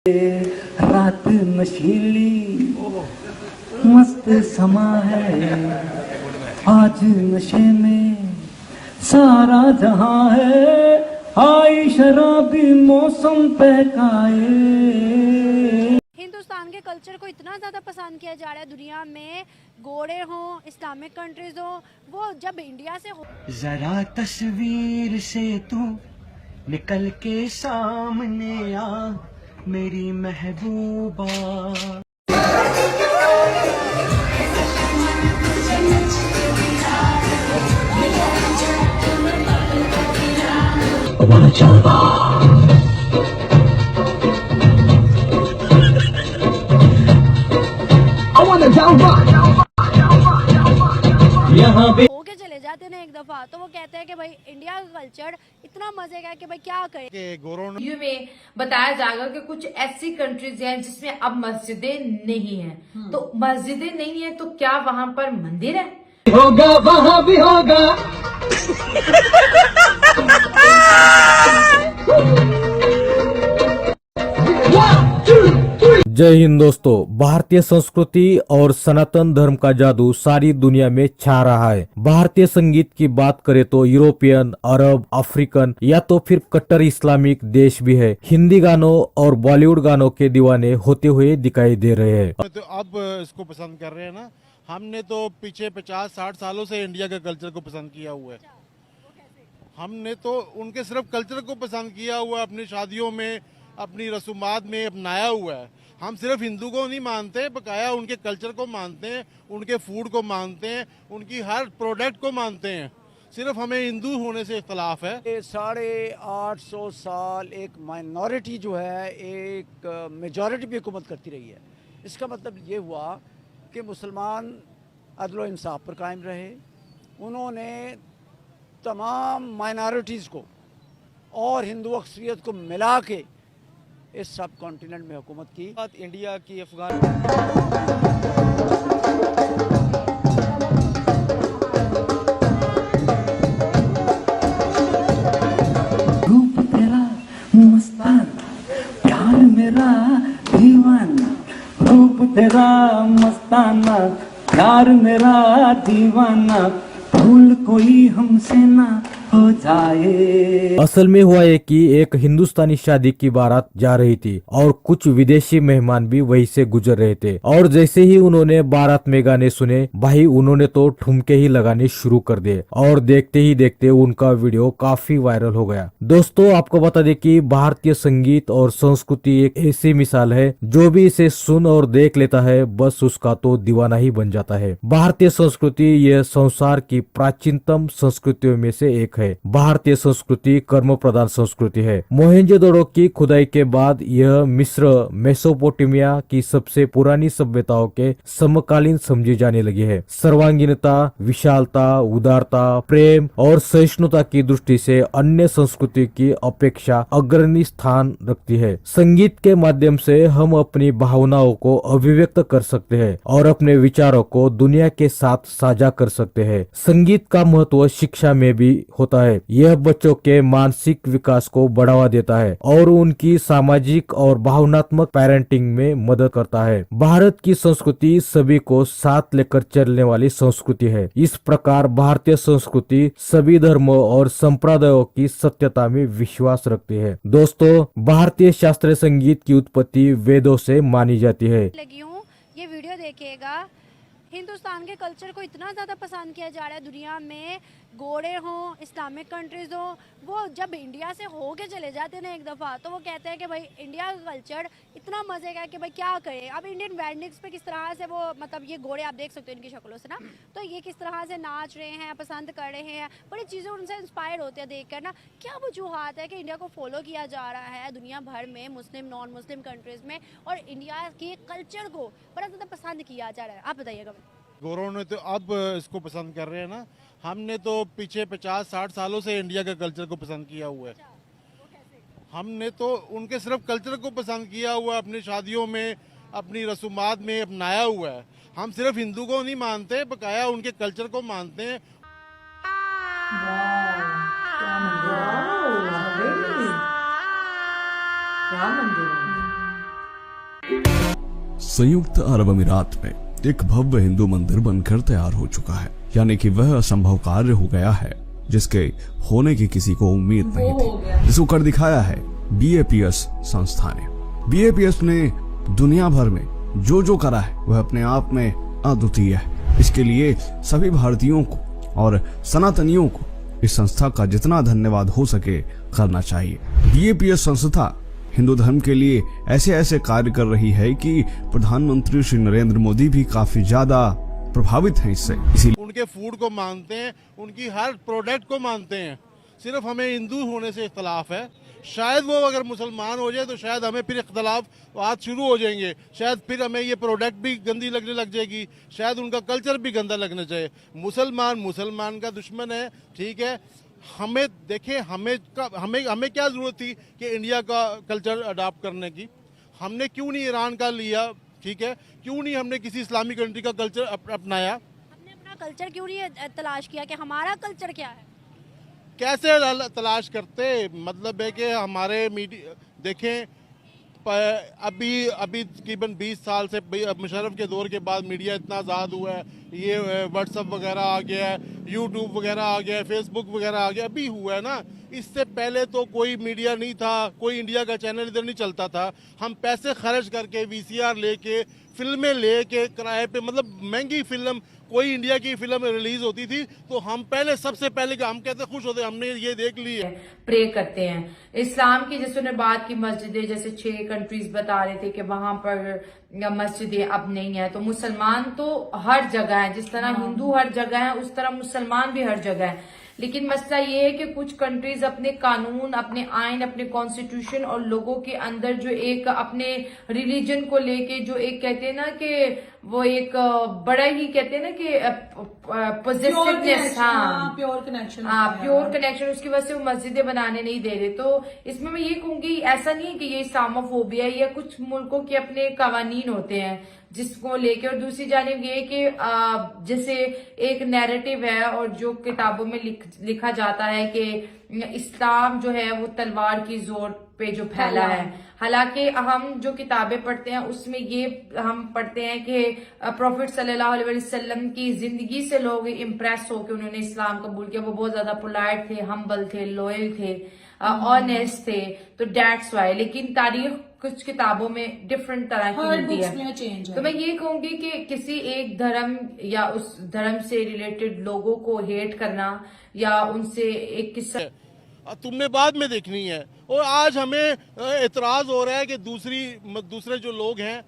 रात नशीली मस्त समा है, आज नशे में सारा जहां है, आई शराबी मौसम बहकाए। हिंदुस्तान के कल्चर को इतना ज़्यादा पसंद किया जा रहा है दुनिया में, गोरे हों, इस्लामिक कंट्रीज हों, वो जब इंडिया से हो। जरा तस्वीर से तू निकल के सामने आ मेरी महबूबा। यहाँ पे होके चले जाते ना एक दफा, तो वो कहते हैं कि भाई इंडिया का कल्चर इतना मजे का कि भाई क्या करें। वीडियो में बताया जाएगा कि कुछ ऐसी कंट्रीज हैं जिसमें अब मस्जिदें नहीं हैं। तो मस्जिदें नहीं है तो क्या वहां पर मंदिर है? होगा वहाँ भी होगा। जय हिंद दोस्तों, भारतीय संस्कृति और सनातन धर्म का जादू सारी दुनिया में छा रहा है। भारतीय संगीत की बात करें तो यूरोपियन, अरब, अफ्रीकन या तो फिर कट्टर इस्लामिक देश भी है हिंदी गानों और बॉलीवुड गानों के दीवाने होते हुए दिखाई दे रहे हैं। तो अब इसको पसंद कर रहे हैं ना। हमने तो पीछे 50-60 सालों से इंडिया के कल्चर को पसंद किया हुआ है। हमने तो उनके सिर्फ कल्चर को पसंद किया हुआ है, अपनी शादियों में, अपनी रसूमात में अपनाया हुआ है। हम सिर्फ हिंदू को नहीं मानते, बकाया उनके कल्चर को मानते हैं, उनके फूड को मानते हैं, उनकी हर प्रोडक्ट को मानते हैं। सिर्फ हमें हिंदू होने से इख्तलाफ है। 850 साल एक माइनॉरिटी जो है एक मेजॉरिटी भी हुकूमत करती रही है। इसका मतलब ये हुआ कि मुसलमान अदल व इंसाफ पर कायम रहे। उन्होंने तमाम माइनॉरिटीज़ को और हिंदू अक्सरियत को मिला के इस सब कॉन्टिनेंट में हुकूमत की। इंडिया की अफगान रूप तेरा मस्ताना, प्यार मेरा दीवाना। रूप तेरा मस्ताना, प्यार मेरा दीवाना। भूल कोई हमसे ना हो जाए। असल में हुआ है कि एक हिंदुस्तानी शादी की बारात जा रही थी और कुछ विदेशी मेहमान भी वहीं से गुजर रहे थे। और जैसे ही उन्होंने बारात में गाने सुने, भाई उन्होंने तो ठुमके ही लगाने शुरू कर दिए और देखते ही देखते उनका वीडियो काफी वायरल हो गया। दोस्तों, आपको बता दें कि भारतीय संगीत और संस्कृति एक ऐसी मिसाल है, जो भी इसे सुन और देख लेता है बस उसका तो दीवाना ही बन जाता है। भारतीय संस्कृति यह संसार की प्राचीनतम संस्कृतियों में से एक है। भारतीय संस्कृति कर्म प्रधान संस्कृति है। मोहनजोदड़ो की खुदाई के बाद यह मिस्र, मेसोपोटामिया की सबसे पुरानी सभ्यताओं के समकालीन समझी जाने लगी है। सर्वांगीणता, विशालता, उदारता, प्रेम और सहिष्णुता की दृष्टि से अन्य संस्कृति की अपेक्षा अग्रणी स्थान रखती है। संगीत के माध्यम से हम अपनी भावनाओं को अभिव्यक्त कर सकते हैं और अपने विचारों को दुनिया के साथ साझा कर सकते हैं। संगीत का महत्व शिक्षा में भी होता है। यह बच्चों के मानसिक विकास को बढ़ावा देता है और उनकी सामाजिक और भावनात्मक पेरेंटिंग में मदद करता है। भारत की संस्कृति सभी को साथ लेकर चलने वाली संस्कृति है। इस प्रकार भारतीय संस्कृति सभी धर्मों और संप्रदायों की सत्यता में विश्वास रखती है। दोस्तों, भारतीय शास्त्रीय संगीत की उत्पत्ति वेदों से मानी जाती है। लगी हूँ, ये वीडियो देखिएगा। हिंदुस्तान के कल्चर को इतना ज़्यादा पसंद किया जा रहा है दुनिया में, गोरे हों, इस्लामिक कंट्रीज हों, वो जब इंडिया से होके चले जाते हैं ना एक दफ़ा, तो वो कहते हैं कि भाई इंडिया का कल्चर इतना मज़े का कि भाई क्या करें। अब इंडियन वेडिंग्स पे किस तरह से वो, मतलब ये गोरे आप देख सकते हो इनकी शक्लों से ना, तो ये किस तरह से नाच रहे हैं, पसंद कर रहे हैं, बड़ी चीज़ें उनसे इंस्पायर होती है देख कर ना। क्या वजूहत है कि इंडिया को फॉलो किया जा रहा है दुनिया भर में, मुस्लिम नॉन मुस्लिम कंट्रीज़ में, और इंडिया के कल्चर को बड़ा ज़्यादा पसंद किया जा रहा है? आप बताइएगा। गोरों ने तो अब इसको पसंद कर रहे हैं ना। हमने तो पीछे 50-60 सालों से इंडिया के कल्चर को पसंद किया हुआ है। हमने तो उनके सिर्फ कल्चर को पसंद किया हुआ है, अपनी शादियों में, अपनी रसूमात में अपनाया हुआ है। हम सिर्फ हिंदू को नहीं मानते, बकाया उनके कल्चर को मानते हैं। क्या मंदिर है? संयुक्त अरब अमीरात में एक भव्य हिंदू मंदिर बनकर तैयार हो चुका है, यानी कि वह असंभव कार्य हो गया है जिसके होने की किसी को उम्मीद नहीं थी, जिसको कर दिखाया है BAPS संस्था ने। BAPS ने दुनिया भर में जो जो करा है वह अपने आप में अद्वितीय है। इसके लिए सभी भारतीयों को और सनातनियों को इस संस्था का जितना धन्यवाद हो सके करना चाहिए। BAPS संस्था हिंदू धर्म के लिए ऐसे ऐसे कार्य कर रही है कि प्रधानमंत्री श्री नरेंद्र मोदी भी काफी ज्यादा प्रभावित हैं इससे। इसीलिए उनके फूड को मानते हैं, उनकी हर प्रोडक्ट को मानते हैं। सिर्फ हमें हिंदू होने से इख्तलाफ है। शायद वो अगर मुसलमान हो जाए तो शायद हमें फिर इख्तलाफ आज शुरू हो जाएंगे, शायद फिर हमें ये प्रोडक्ट भी गंदी लगने लग जाएगी, शायद उनका कल्चर भी गंदा लगना चाहिए। मुसलमान का दुश्मन है, ठीक है। हमें देखें, हमें क्या जरूरत थी कि इंडिया का कल्चर अडॉप्ट करने की? हमने क्यों नहीं ईरान का लिया, ठीक है? क्यों नहीं हमने किसी इस्लामिक कंट्री का कल्चर अपनाया? हमने अपना कल्चर क्यों नहीं तलाश किया कि हमारा कल्चर क्या है? कैसे तलाश करते? मतलब है कि हमारे मीडिया देखें, अभी तकरीबन 20 साल से मुशर्रफ के दौर के बाद मीडिया इतना आज़ाद हुआ है। ये व्हाट्सअप वगैरह आ गया है, यूट्यूब वगैरह आ गया है, फेसबुक वगैरह आ गया, अभी हुआ है ना। इससे पहले तो कोई मीडिया नहीं था, कोई इंडिया का चैनल इधर नहीं चलता था। हम पैसे खर्च करके VCR लेके, फिल्में लेके किराए पे, मतलब महंगी फिल्म, कोई इंडिया की फिल्म रिलीज होती थी तो हम पहले, सबसे पहले हम कहते खुश होते, हमने ये देख ली है। प्रे करते हैं इस्लाम की। जैसे उन्होंने बात की मस्जिदें, जैसे 6 कंट्रीज बता रहे थे कि वहां पर मस्जिदें अब नहीं है। तो मुसलमान तो हर जगह है, जिस तरह हिंदू हर जगह है उस तरह मुसलमान भी हर जगह है। लेकिन मसला ये है कि कुछ कंट्रीज अपने कानून, अपने आइन, अपने कॉन्स्टिट्यूशन और लोगों के अंदर जो एक अपने रिलीजन को लेके जो एक कहते हैं ना कि वो एक बड़ा ही कहते हैं ना कि positiveness, pure connection, pure connection, उसकी वजह से वो मस्जिदें बनाने नहीं दे रहे। तो इसमें मैं ये कहूंगी ऐसा नहीं है कि ये इस्लामोफोबिया है, या कुछ मुल्कों के अपने कवानीन होते हैं जिसको लेके। और दूसरी जानिब ये कि जैसे एक नैरेटिव है और जो किताबों में लिखा जाता है कि इस्लाम जो है वो तलवार की जोर पे जो फैला है। हालांकि हम जो किताबें पढ़ते हैं उसमें ये हम पढ़ते हैं कि प्रॉफिट सल्लल्लाहु अलैहि वसल्लम की जिंदगी से लोग इम्प्रेस होकर उन्होंने इस्लाम कबूल किया। वो बहुत ज्यादा पोलाइट थे, हम्बल थे, लॉयल थे, ऑनेस्ट थे। तो दैट्स वाई। लेकिन तारीख कुछ किताबों में डिफरेंट तरह की मिलती है। तो मैं ये कहूंगी कि किसी एक धर्म या उस धर्म से रिलेटेड लोगों को हेट करना या उनसे एक किस्सा तुमने बाद में देखनी है। और आज हमें एतराज हो रहा है कि दूसरे जो लोग हैं,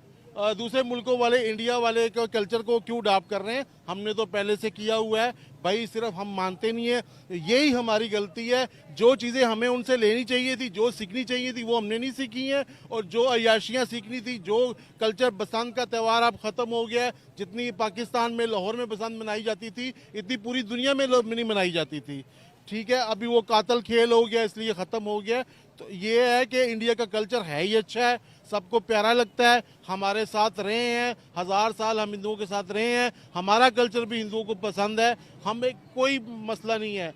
दूसरे मुल्कों वाले, इंडिया वाले का कल्चर को क्यों अडॉप्ट कर रहे हैं। हमने तो पहले से किया हुआ है भाई, सिर्फ हम मानते नहीं है, यही हमारी गलती है। जो चीज़ें हमें उनसे लेनी चाहिए थी, जो सीखनी चाहिए थी, वो हमने नहीं सीखी हैं। और जो अय्याशियाँ सीखनी थी, जो कल्चर, बसंत का त्यौहार अब ख़त्म हो गया है। जितनी पाकिस्तान में, लाहौर में बसंत मनाई जाती थी, इतनी पूरी दुनिया में नहीं मनाई जाती थी, ठीक है। अभी वो कातल खेल हो गया, इसलिए ख़त्म हो गया। तो ये है कि इंडिया का कल्चर है ही अच्छा है, सबको प्यारा लगता है, हमारे साथ रहे हैं, 1000 साल हम हिंदुओं के साथ रहे हैं, हमारा कल्चर भी हिंदुओं को पसंद है, हमें कोई मसला नहीं है।